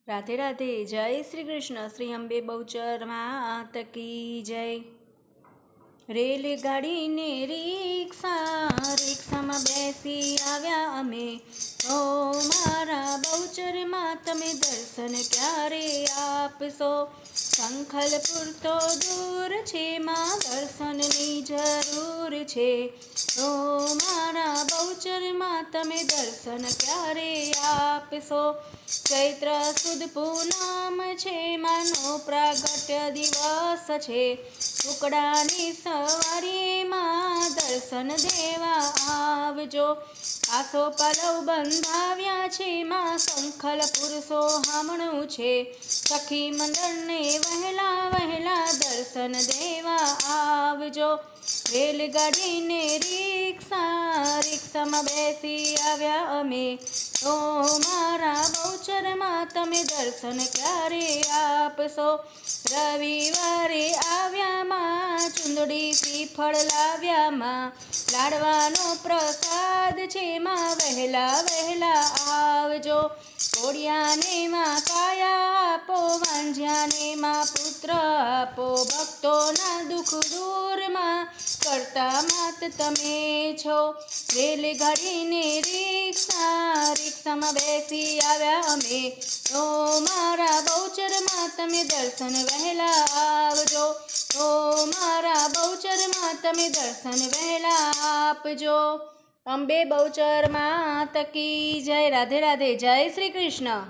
राधे राधे। जय श्री कृष्ण। श्री अंबे बहूचर मात की जय। रेलगाड़ी ने रिक्शाમાં બેસી આવ્યા અમે, ઓ મારા બહુચરમાં તમે દર્શન ક્યારે આપશો? સંખલપુર તો દૂર છે, માં દર્શનની જરૂર છે, ઓ મારા બહુચરમાં તમે દર્શન ક્યારે આપશો? ચૈત્ર સુદ પૂનમ છે, માનો પ્રાગટ્ય દિવસ છે, ટુકડાની સવારીમાં દર્શન દેવા આવજો. આસો પલવ બંધાવ્યા છે, માં સંખલપુર સોહામણું છે, સખી મંડળને વહેલા વહેલા દર્શન દેવા આવજો. રેલગાડીને રિક્ષામાં બેસી આવ્યા અમે, તો મારા બહુચરમાં તમે દર્શન ક્યારે આપશો? રવિવારે આવ્યામાં ચુંદડી શ્રીફળ લાવ્યામાં, લાડવાનો પ્રસાદ છે, માં વહેલા વહેલા આવજો. કોડિયાને માં કાયા આપો, વાંઝ્યાને માં પુત્ર આપો, ભક્તોના દુઃખ દૂરમાં કરતા માત તમે છો. રેલગાડીને રિક્ષામાં બેસી આવ્યા અમે, તો મારા બહુચરમાં તમે દર્શન વહેલા આવજો, તો મારા બહુચરમાં તમે દર્શન વહેલા આપજો. અંબે બહુચર માત કી જય. રાધે રાધે. જય શ્રી કૃષ્ણ.